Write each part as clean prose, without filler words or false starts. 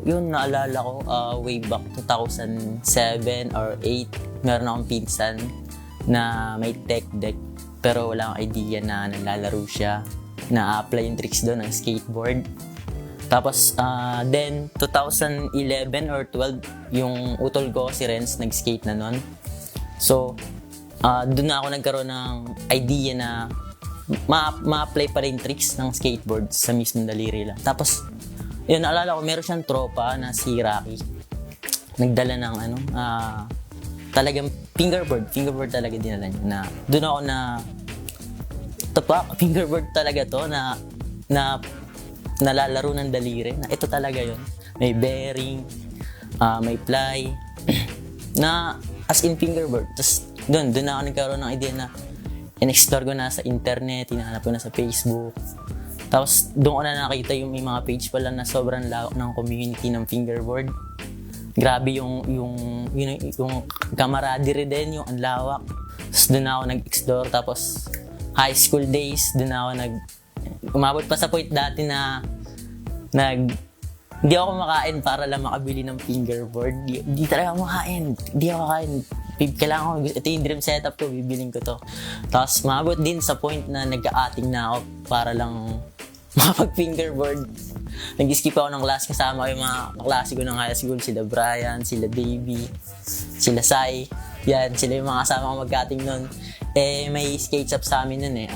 yun, naalala ko, way back 2007 or 8, meron akong pinsan na may tech deck pero wala akong idea na nalalaro siya, na-apply yung tricks doon ng skateboard. Tapos, then, 2011 or 12, yung utol ko, si Renz, nag-skate na nun. So, doon na ako nagkaroon ng idea na ma-apply pa rin tricks ng skateboard sa mismong daliri lang. Tapos, yun, naalala ko, meron siyang tropa na si Rocky. Nagdala ng talagang fingerboard talaga dinala niya. Na, doon ako na, tapak, fingerboard talaga to na nalalaro ng daliri. Na ito talaga yun. May bearing, may ply, na as in fingerboard. Tapos, doon ako nagkaroon ng idea na in-explore ko na sa internet, hinahanap ko na sa Facebook. Tapos doon ko na nakita yung may mga page pala na sobrang lawak ng community ng fingerboard. Grabe yung camaraderie din, yung ang lawak. Tapos doon ako nag-explore. Tapos high school days, doon ako umabot pa sa point dati na hindi ako makain para lang makabili ng fingerboard. Di talaga makain. Di ako makain. Kailangan ko, ito yung dream setup ko, bibiling ko to. Tapos maabot din sa point na nagka-atting na ako para lang makapag-fingerboard. Nag-skip ako ng class kasama ko yung mga kaklase ko ng high school. Sila Brian, sila Davey, sila Sai. Yan, sila yung mga kasama ko mag-cutting nun. May skate shop sa amin nun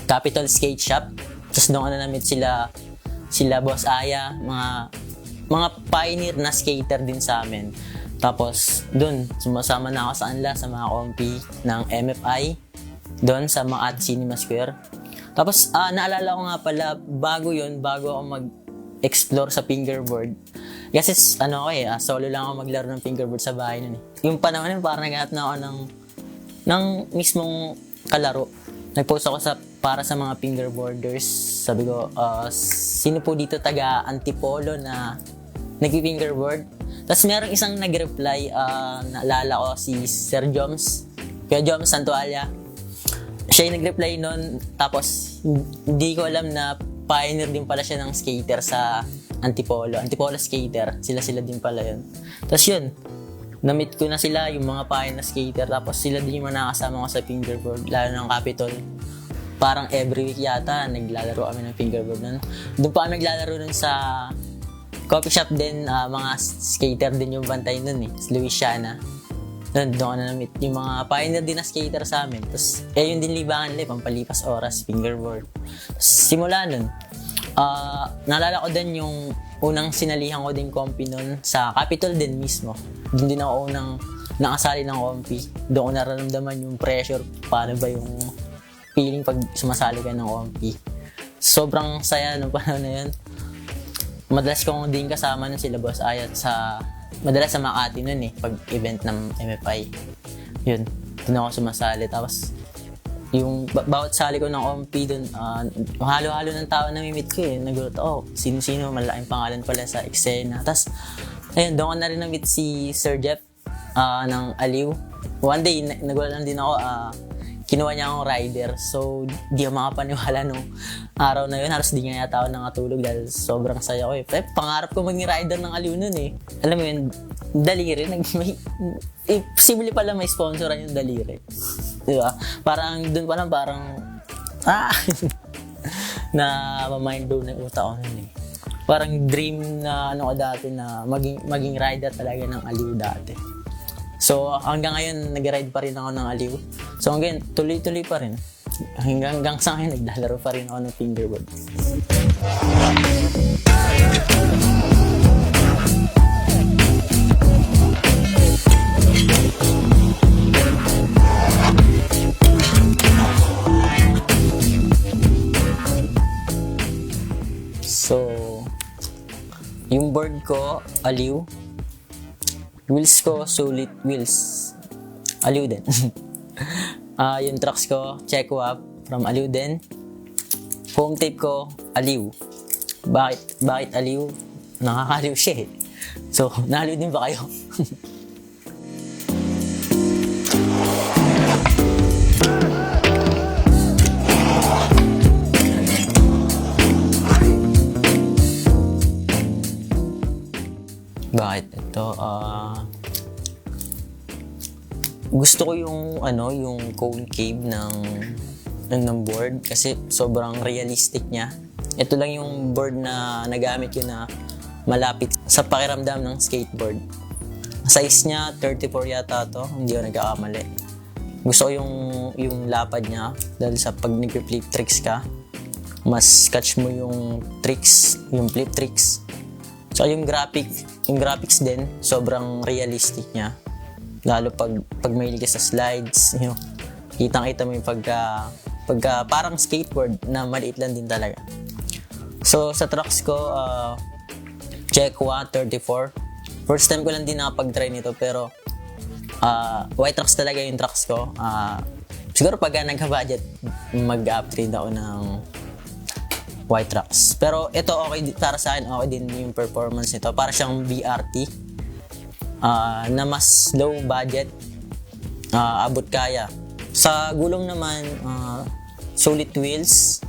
Capital Skate Shop. Tapos doon ko na na-meet sila Boss Aya, mga pioneer na skater din sa amin. Tapos doon, sumasama na ako sa kanila sa mga kompi ng MFI doon sa Makati Cinema Square. Tapos naalala ko nga pala, bago ako mag-explore sa fingerboard. Kasi solo lang ako maglaro ng fingerboard sa bahay nun. Yung panahon yun, parang naghahanap na ako ng mismong kalaro. Nag-post ako para sa mga fingerboarders. Sabi ko, sino po dito taga Antipolo na nag-fingerboard? Tapos merong isang nag-reply, naalala ko si Sir Joms, Kuya Joms Santualia. Siya yung nag-reply nun, tapos hindi ko alam na pioneer din pala siya ng skater sa Antipolo skater, sila din pala yun. Tapos yun, na-meet ko na sila, yung mga pioneer na skater, tapos sila din yung mga nakasama ko sa fingerboard, lalo ng Capitol. Parang every week yata, naglalaro kami ng fingerboard nun. Doon pa kami naglalaro nun sa coffee shop din, mga skater din yung bantay nun Louisiana. Doon ko na na-meet yung mga pioneer din na skater sa amin. Tapos, yun din libangan nila, pampalipas oras, fingerboard. Simula nun, naalala ko din yung unang sinalihan ko din kompi nun sa Capitol din mismo. Doon din ako unang nakasali ng kompi. Doon ko nararamdaman yung pressure, paano ba yung feeling pag sumasali ka ng kompi. Sobrang saya nung panahon na yun. Madalas kong din kasama nun sila Boss Ayat madalas sa Makati nun pag event ng MFI. Yun, doon ako sumasali. Tapos, yung bawat sali ko ng OMP doon, halo-halo ng tao na mimit ko nagulat ako, sino-sino, malaking pangalan pala sa eksena. Tapos, ayun, doon ko na rin na-meet si Sir Jeff ng Aliw. One day, nagulat lang din ako, kinuha niya akong rider. So, di ako makapaniwala nung araw na yun. Halos di nga yata ako nangatulog dahil sobrang saya ko pangarap ko maging rider ng Aliw nun Alam mo yun, daliri. Posible pala may sponsoran yung daliri. Diba? Parang, dun pa lang parang, na ma-mind blow na utak ko nun Parang dream na ko dati na maging rider talaga ng Aliw dati. So, hanggang ngayon, nag-ride pa rin ako ng Aliw. So, hanggang tuloy-tuloy pa rin. Hanggang sa ngayon, naglalaro pa rin ako ng fingerboard. So, yung board ko, Aliw. Wheels ko, Solid Wheels. Aliw din. Yung trucks ko, Checo Up from Aliw din. Foam tape ko, Aliw. Bakit Aliw? Nakakaliw siya So, naaliw din ba kayo? gusto ko yung yung concave ng board kasi sobrang realistic niya. Ito lang yung board na nagamit ko na malapit sa pakiramdam ng skateboard. Size niya 34 yata to, hindi ako nagkakamali. Gusto ko yung lapad niya dahil sa pag nag-flip tricks ka, mas catch mo yung tricks, yung flip tricks. So yung graphics din, sobrang realistic niya. Lalo pag mahilig ka sa slides, kitang-kita mo yung pagka parang skateboard na maliit lang din talaga. So sa trucks ko, Chequya 34. First time ko lang din nakapag-try nito pero white trucks talaga yung trucks ko. Siguro pag nagka-budget, mag-upgrade ako ng white trucks. Pero ito okay para sa akin, okay din yung performance nito. Para siyang BRT. Na mas low budget, abot kaya. Sa gulong naman, solid wheels.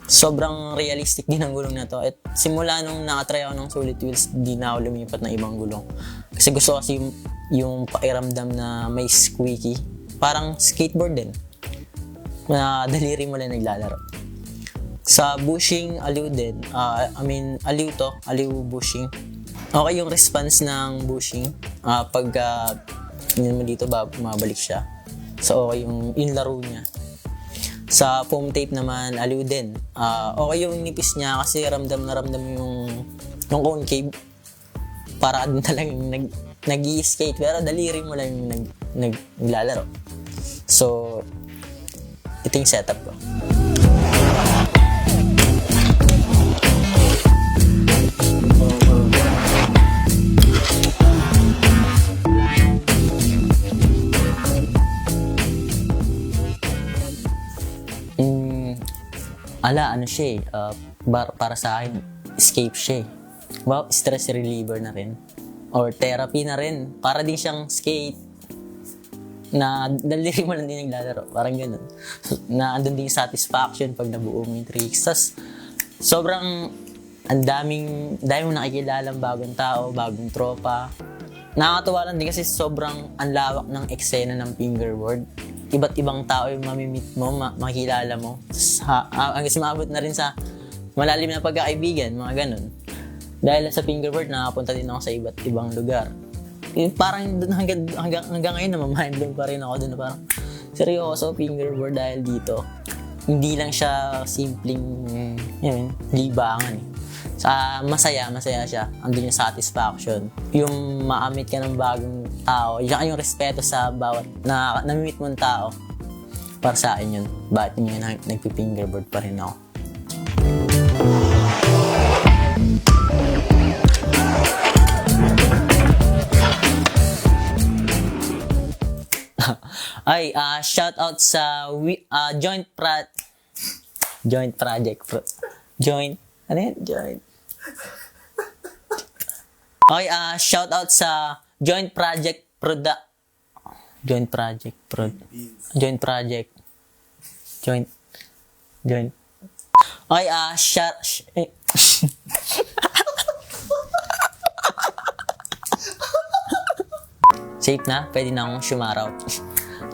Sobrang realistic din ang gulong na to. At simula nung nakatry ako ng solid wheels, di na ako lumipat ng ibang gulong. Kasi gusto kasi yung pakiramdam na may squeaky. Parang skateboard din. Na daliri mo lang naglalaro. Sa bushing, aliw din. Aliw bushing. Okay yung response ng bushing. Pag yun mo dito, mabalik siya. So okay yung laro niya. Sa foam tape naman, aliw din. Okay yung nipis niya kasi ramdam na ramdam yung concave. Para din talagang nag-i-skate pero daliri mo lang yung naglalaro. So ito yung setup ko. Ano siya para sa akin, escape siya eh. Wow, stress reliever na rin. Or therapy na rin. Para din siyang skate na daliri mo lang din naglalaro. Parang gano'n. Na andun din yung satisfaction pag nabuo mo yung tricks. Tas, sobrang dami mo nakikilalang bagong tao, bagong tropa. Nakakatuwa lang din kasi sobrang anlawak ng eksena ng fingerboard. Iba't ibang tao yung mamimit mo, makikilala mo. Hanggang sumabot na rin sa malalim na pagkakaibigan, mga ganun. Dahil sa fingerboard, nakapunta din ako sa iba't ibang lugar. Parang hanggang ngayon, namamindblown pa rin ako doon na parang seryoso, fingerboard dahil dito. Hindi lang siya simpleng libangan eh. Masaya siya. Andun yung satisfaction. Yung maamit ka ng bagong tao. Yung respeto sa bawat na namimit mong tao. Para sa akin yun. Bakit yun nagpi-fingerboard pa rin ako. Ay, shout out sa joint project. Ano yun? Okay, shout out sa Joint Project. Okay, safe na? Pwede na akong shumarout.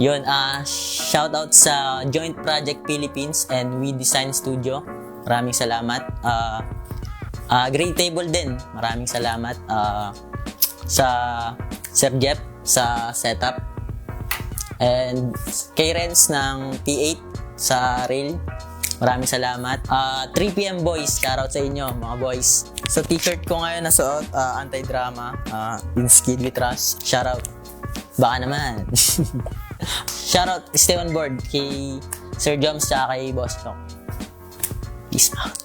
Yun, shout out sa Joint Project Philippines and We Design Studio. Maraming salamat. Grade Table din. Maraming salamat sa Sir Jeff sa setup. And kay Renz ng P8 sa rail. Maraming salamat. 3PM Boys. Shoutout sa inyo, mga boys. So, t-shirt ko ngayon na suot, anti-drama. In Skid with Trust. Shoutout. Baka naman. Shoutout, stay on board kay Sir Joms at kay Boss Chok. Peace out.